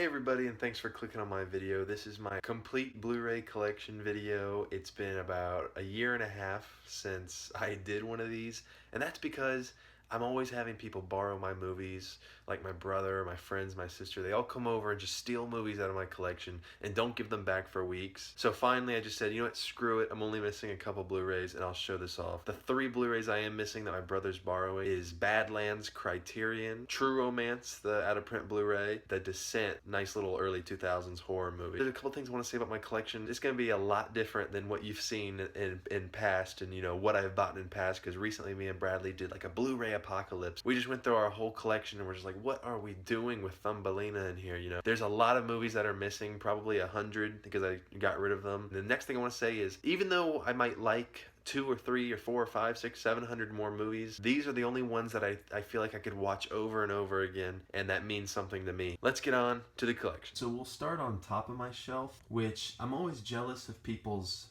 Hey everybody, and thanks for clicking on my video. This is my complete Blu-ray collection video. It's been about a year and a half since I did one of these, and that's because I'm always having people borrow my movies, like my brother, my friends, my sister. They all come over and just steal movies out of my collection and don't give them back for weeks. So finally I just said, you know what, screw it. I'm only missing a couple Blu-rays and I'll show this off. The 3 Blu-rays I am missing that my brother's borrowing is Badlands Criterion, True Romance, the out-of-print Blu-ray, The Descent, nice little early 2000s horror movie. There's a couple things I want to say about my collection. It's going to be a lot different than what you've seen in past and, you know, what I've bought in past, because recently me and Bradley did like a Blu-ray apocalypse. We just went through our whole collection and we're just like, what are we doing with Thumbelina in here, you know? There's a lot of movies that are missing, probably 100 because I got rid of them. And the next thing I want to say is, even though I might like 2 or 3 or 4 or 5, 6, 700 more movies, these are the only ones that I feel like I could watch over and over again, and that means something to me. Let's get on to the collection. So we'll start on top of my shelf, which I'm always jealous of people's,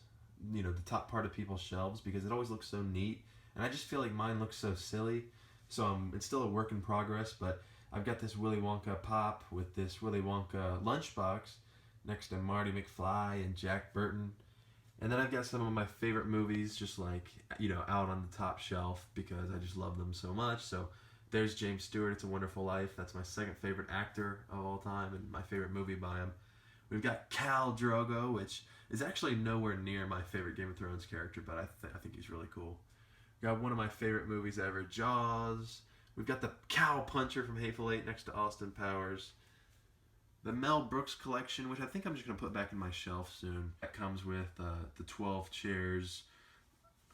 you know, the top part of people's shelves, because it always looks so neat, and I just feel like mine looks so silly. So it's still a work in progress, but I've got this Willy Wonka pop with this Willy Wonka lunchbox next to Marty McFly and Jack Burton. And then I've got some of my favorite movies just like, you know, out on the top shelf because I just love them so much. So there's James Stewart, It's a Wonderful Life. That's my second favorite actor of all time and my favorite movie by him. We've got Khal Drogo, which is actually nowhere near my favorite Game of Thrones character, but I think he's really cool. We got one of my favorite movies ever, Jaws. We've got the Cow Puncher from Hateful Eight next to Austin Powers. The Mel Brooks collection, which I think I'm just going to put back in my shelf soon. That comes with the 12 Chairs,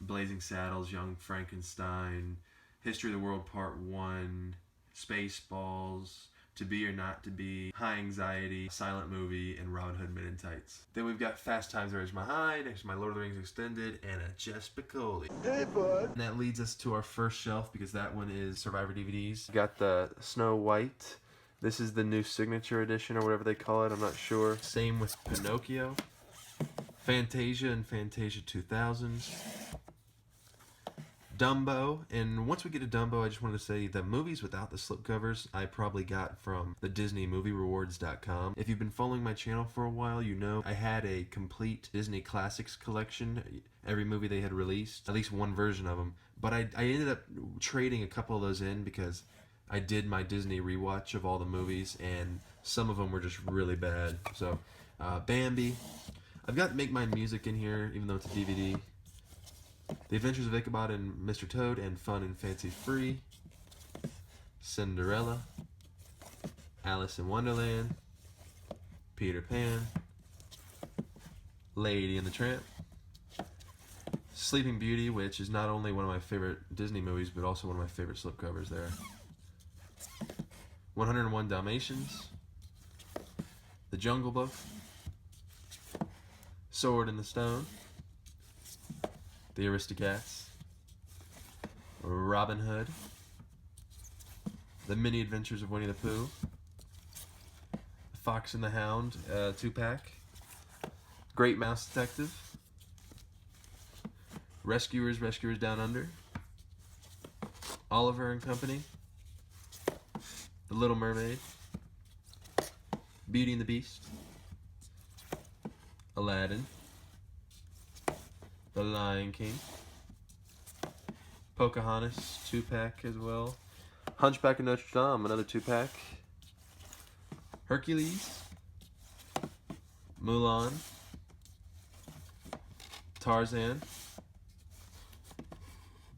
Blazing Saddles, Young Frankenstein, History of the World Part 1, Spaceballs, To Be or Not to Be, High Anxiety, Silent Movie, and Robin Hood Men in Tights. Then we've got Fast Times at Ridgemont High, next to my Lord of the Rings Extended, and a Jess Piccoli. Hey, bud! And that leads us to our first shelf, because that one is Survivor DVDs. Got the Snow White. This is the new signature edition, or whatever they call it, I'm not sure. Same with Pinocchio, Fantasia and Fantasia 2000s, Dumbo. And once we get to Dumbo, I just wanted to say the movies without the slipcovers I probably got from the DisneyMovieRewards.com. If you've been following my channel for a while, you know I had a complete Disney Classics collection, every movie they had released, at least one version of them. But I ended up trading a couple of those in because I did my Disney rewatch of all the movies, and some of them were just really bad. So, Bambi. I've got Make Mine Music in here, even though it's a DVD. The Adventures of Ichabod and Mr. Toad, and Fun and Fancy Free. Cinderella. Alice in Wonderland. Peter Pan. Lady and the Tramp. Sleeping Beauty, which is not only one of my favorite Disney movies, but also one of my favorite slipcovers there. 101 Dalmatians, The Jungle Book, Sword in the Stone, The Aristocats, Robin Hood, The Mini Adventures of Winnie the Pooh, Fox and the Hound 2-pack, Great Mouse Detective, Rescuers Down Under, Oliver and Company, The Little Mermaid, Beauty and the Beast, Aladdin, The Lion King, Pocahontas 2-pack as well, Hunchback of Notre Dame, another 2-pack, Hercules, Mulan, Tarzan,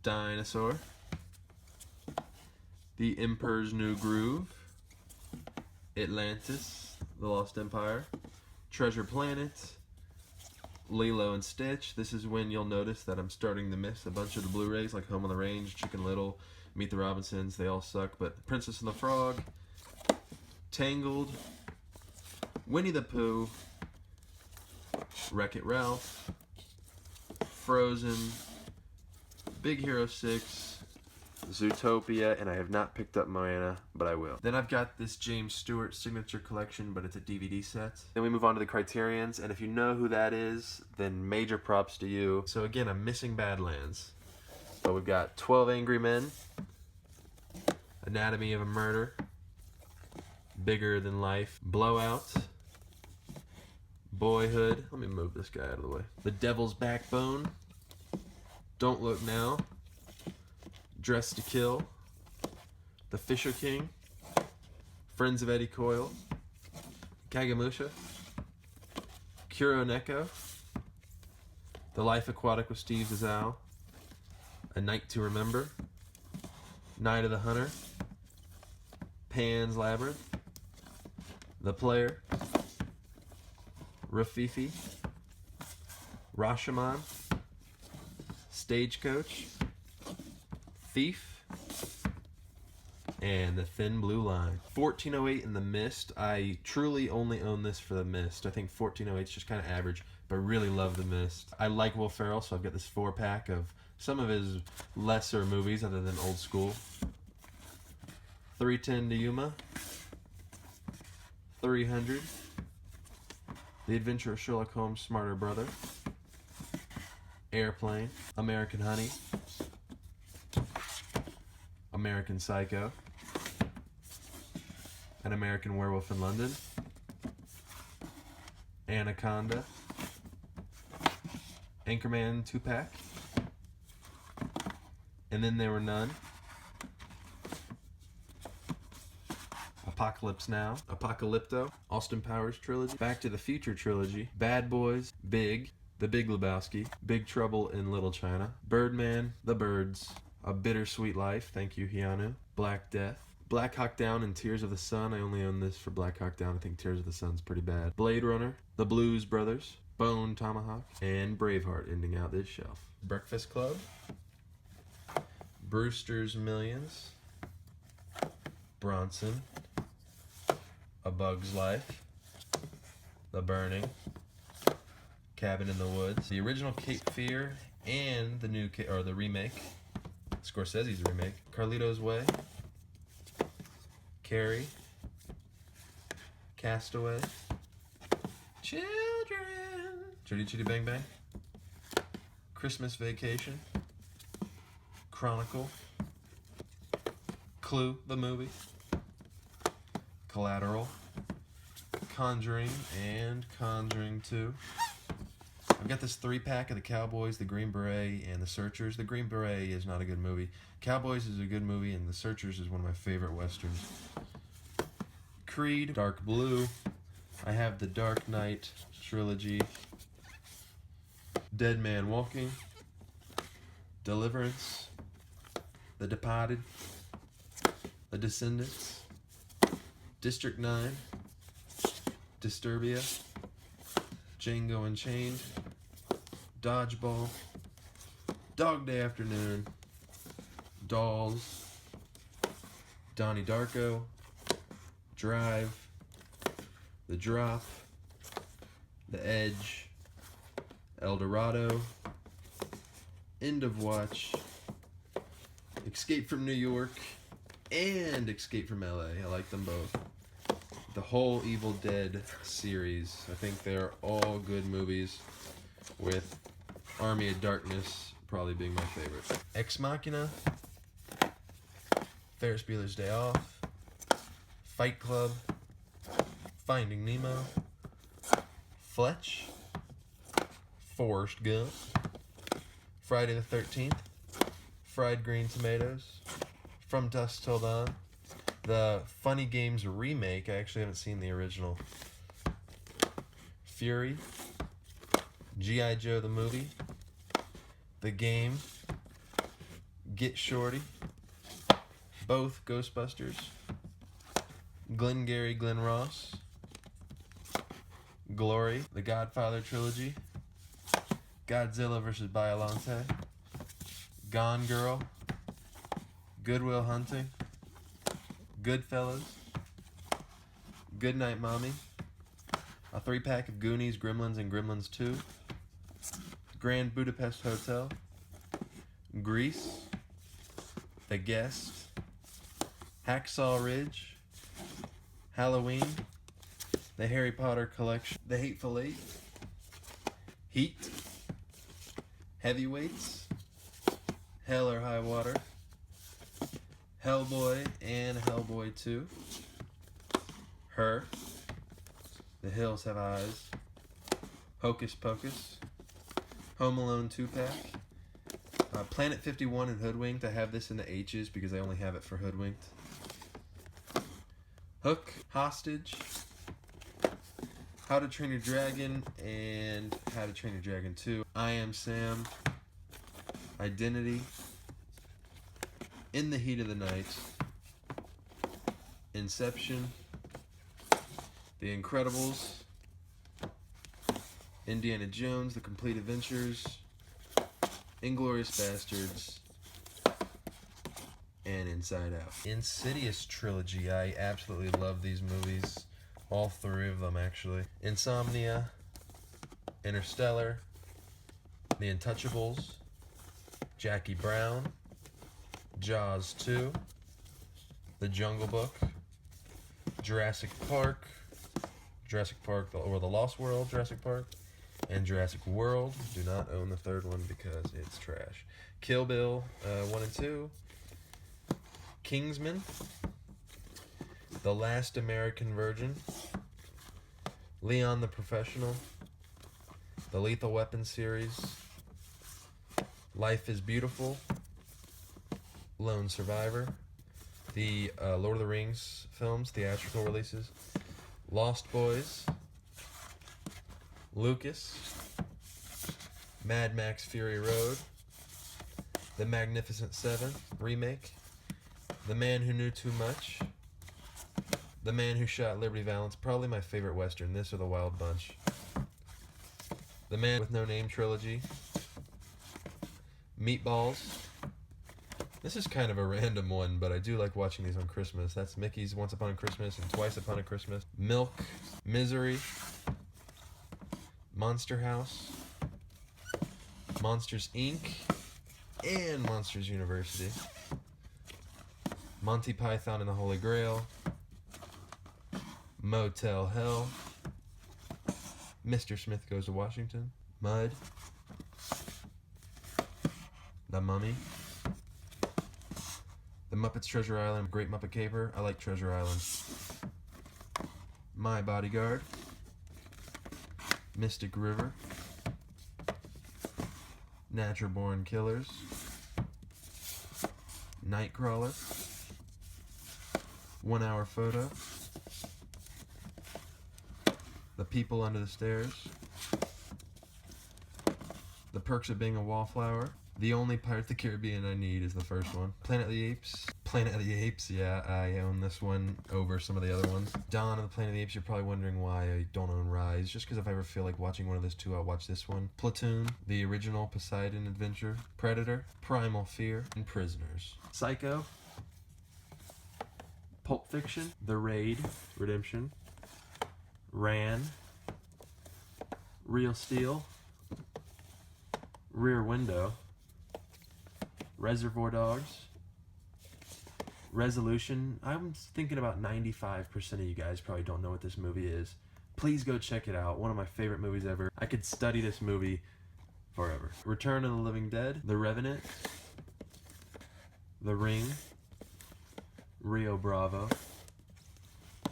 Dinosaur, The Emperor's New Groove, Atlantis, The Lost Empire, Treasure Planet, Lilo and Stitch. This is when you'll notice that I'm starting to miss a bunch of the Blu-rays, like Home on the Range, Chicken Little, Meet the Robinsons. They all suck, but Princess and the Frog, Tangled, Winnie the Pooh, Wreck-It Ralph, Frozen, Big Hero 6, Zootopia, and I have not picked up Moana, but I will. Then I've got this James Stewart signature collection, but it's a DVD set. Then we move on to the Criterions, and if you know who that is, then major props to you. So again, I'm missing Badlands. But we've got 12 Angry Men, Anatomy of a Murder, Bigger Than Life, Blowout, Boyhood. Let me move this guy out of the way. The Devil's Backbone, Don't Look Now, Dressed to Kill, The Fisher King, Friends of Eddie Coyle, Kagemusha, Kuroneko, The Life Aquatic with Steve Zissou, A Night to Remember, Night of the Hunter, Pan's Labyrinth, The Player, Rafifi, Rashomon, Stagecoach, Thief, and The Thin Blue Line. 1408 in The Mist. I truly only own this for The Mist. I think 1408 is just kind of average, but I really love The Mist. I like Will Ferrell, so I've got this 4-pack of some of his lesser movies other than Old School. 310 to Yuma, 300, The Adventure of Sherlock Holmes' Smarter Brother, Airplane, American Honey, American Psycho, An American Werewolf in London, Anaconda, Anchorman 2-pack, And Then There Were None, Apocalypse Now, Apocalypto, Austin Powers trilogy, Back to the Future trilogy, Bad Boys, Big, The Big Lebowski, Big Trouble in Little China, Birdman, The Birds, A Bittersweet Life, thank you Keanu, Black Death, Black Hawk Down and Tears of the Sun. I only own this for Black Hawk Down. I think Tears of the Sun's pretty bad. Blade Runner, The Blues Brothers, Bone Tomahawk, and Braveheart ending out this shelf. Breakfast Club, Brewster's Millions, Bronson, A Bug's Life, The Burning, Cabin in the Woods, the original Cape Fear, and the new the remake, Scorsese's remake, Carlito's Way, Carrie, Castaway, Children, Chitty Chitty Bang Bang, Christmas Vacation, Chronicle, Clue, the movie, Collateral, Conjuring, and Conjuring 2. I've got this 3-pack of the Cowboys, the Green Beret, and the Searchers. The Green Beret is not a good movie. Cowboys is a good movie, and the Searchers is one of my favorite westerns. Creed, Dark Blue. I have the Dark Knight trilogy. Dead Man Walking, Deliverance, The Departed, The Descendants, District 9, Disturbia, Django Unchained, Dodgeball, Dog Day Afternoon, Dolls, Donnie Darko, Drive, The Drop, The Edge, El Dorado, End of Watch, Escape from New York, and Escape from LA. I like them both. The whole Evil Dead series. I think they're all good movies, with Army of Darkness probably being my favorite. Ex Machina, Ferris Bueller's Day Off, Fight Club, Finding Nemo, Fletch, Forrest Gump, Friday the 13th, Fried Green Tomatoes, From Dusk Till Dawn, the Funny Games remake. I actually haven't seen the original. Fury, G.I. Joe the movie, The Game, Get Shorty, both Ghostbusters, Glengarry Glen Ross, Glory, The Godfather trilogy, Godzilla vs. Biollante, Gone Girl, Good Will Hunting, Goodfellas, Goodnight Mommy, a 3-pack of Goonies, Gremlins, and Gremlins 2, Grand Budapest Hotel, Grease, The Guest, Hacksaw Ridge, Halloween, The Harry Potter Collection, The Hateful Eight, Heat, Heavyweights, Hell or High Water, Hellboy and Hellboy 2, Her, The Hills Have Eyes, Hocus Pocus, Home Alone 2-pack, Planet 51 and Hoodwinked. I have this in the H's because I only have it for Hoodwinked. Hook, Hostage, How to Train Your Dragon, and How to Train Your Dragon 2. I Am Sam, Identity, In the Heat of the Night, Inception, The Incredibles, Indiana Jones, The Complete Adventures, Inglourious Bastards, and Inside Out. Insidious trilogy. I absolutely love these movies. All three of them, actually. Insomnia, Interstellar, The Untouchables, Jackie Brown, Jaws 2, The Jungle Book, Jurassic Park, or The Lost World, Jurassic Park, and Jurassic World. Do not own the third one because it's trash. Kill Bill 1 and 2, Kingsman, The Last American Virgin, Leon the Professional, the Lethal Weapon series, Life is Beautiful, Lone Survivor, the Lord of the Rings films, theatrical releases, Lost Boys, Lucas, Mad Max Fury Road, The Magnificent Seven remake, The Man Who Knew Too Much, The Man Who Shot Liberty Valance, probably my favorite Western, this or The Wild Bunch, The Man with No Name trilogy, Meatballs. This is kind of a random one, but I do like watching these on Christmas. That's Mickey's Once Upon a Christmas and Twice Upon a Christmas. Milk, Misery, Monster House, Monsters Inc., and Monsters University. Monty Python and the Holy Grail, Motel Hell, Mr. Smith Goes to Washington, Mud, The Mummy, The Muppets Treasure Island, Great Muppet Caper. I like Treasure Island. My Bodyguard, Mystic River, Natural Born Killers, Nightcrawler, 1 Hour Photo, The People Under the Stairs, The Perks of Being a Wallflower. The only Pirates of the Caribbean I need is the first one. Planet of the Apes. Planet of the Apes, yeah, I own this one over some of the other ones. Dawn of the Planet of the Apes, you're probably wondering why I don't own Rise. Just because if I ever feel like watching one of those two, I'll watch this one. Platoon, the original Poseidon Adventure, Predator, Primal Fear, and Prisoners. Psycho, Pulp Fiction, The Raid, Redemption, Ran, Real Steel, Rear Window, Reservoir Dogs, Resolution. I'm thinking about 95% of you guys probably don't know what this movie is. Please go check it out. One of my favorite movies ever. I could study this movie forever. Return of the Living Dead, The Revenant, The Ring, Rio Bravo,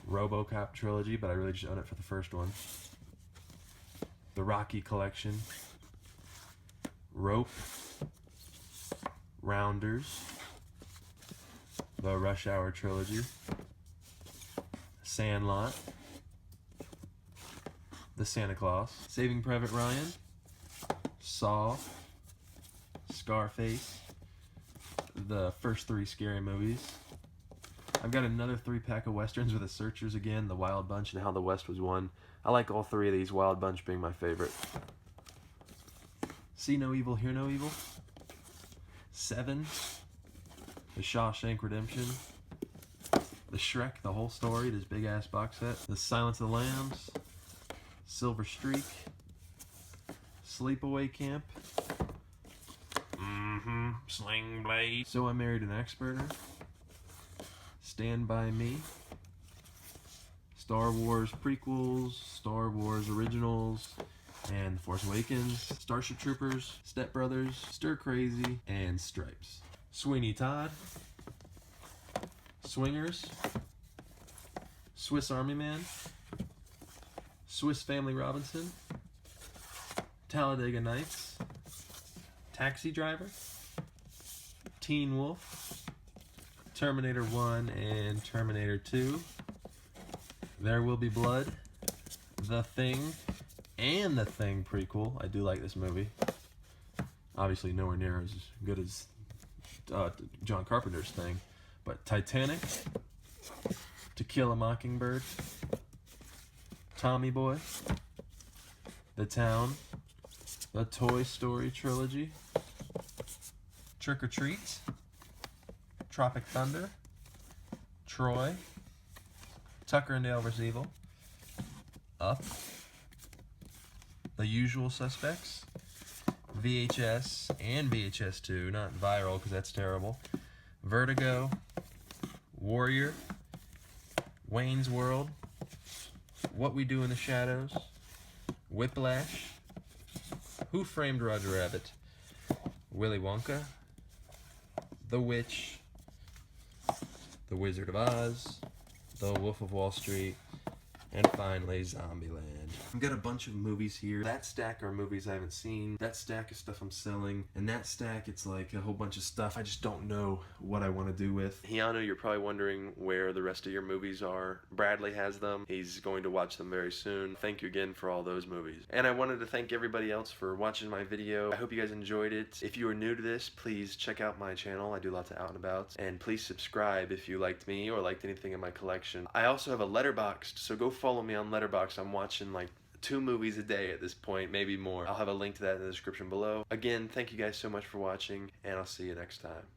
RoboCop trilogy, but I really just own it for the first one. The Rocky Collection, Rope, Rounders, the Rush Hour trilogy, Sandlot, The Santa Claus, Saving Private Ryan, Saw, Scarface, the first 3 Scary Movies. I've got another 3-pack of Westerns with The Searchers again, The Wild Bunch, and How the West Was Won. I like all 3 of these, Wild Bunch being my favorite. See No Evil, Hear No Evil, Seven, The Shawshank Redemption, The Shrek, the whole story, this big ass box set, The Silence of the Lambs, Silver Streak, Sleepaway Camp, Sling Blade, So I Married an Experter, Stand By Me, Star Wars prequels, Star Wars originals, and The Force Awakens, Starship Troopers, Step Brothers, Stir Crazy, and Stripes. Sweeney Todd, Swingers, Swiss Army Man, Swiss Family Robinson, Talladega Nights, Taxi Driver, Teen Wolf, Terminator 1 and Terminator 2, There Will Be Blood, The Thing, and The Thing prequel. I do like this movie. Obviously nowhere near as good as John Carpenter's Thing. But Titanic, To Kill a Mockingbird, Tommy Boy, The Town, the Toy Story trilogy, Trick or Treat, Tropic Thunder, Troy, Tucker and Dale vs. Evil, Up, The Usual Suspects, VHS and VHS 2, not Viral because that's terrible, Vertigo, Warrior, Wayne's World, What We Do in the Shadows, Whiplash, Who Framed Roger Rabbit, Willy Wonka, The Witch, The Wizard of Oz, The Wolf of Wall Street, and finally Zombieland. I've got a bunch of movies here. That stack are movies I haven't seen. That stack is stuff I'm selling. And that stack, it's like a whole bunch of stuff I just don't know what I want to do with. Hiano, you're probably wondering where the rest of your movies are. Bradley has them. He's going to watch them very soon. Thank you again for all those movies. And I wanted to thank everybody else for watching my video. I hope you guys enjoyed it. If you are new to this, please check out my channel. I do lots of out and abouts. And please subscribe if you liked me or liked anything in my collection. I also have a Letterboxd, so go follow me on Letterboxd. I'm watching like 2 movies a day at this point, maybe more. I'll have a link to that in the description below. Again, thank you guys so much for watching, and I'll see you next time.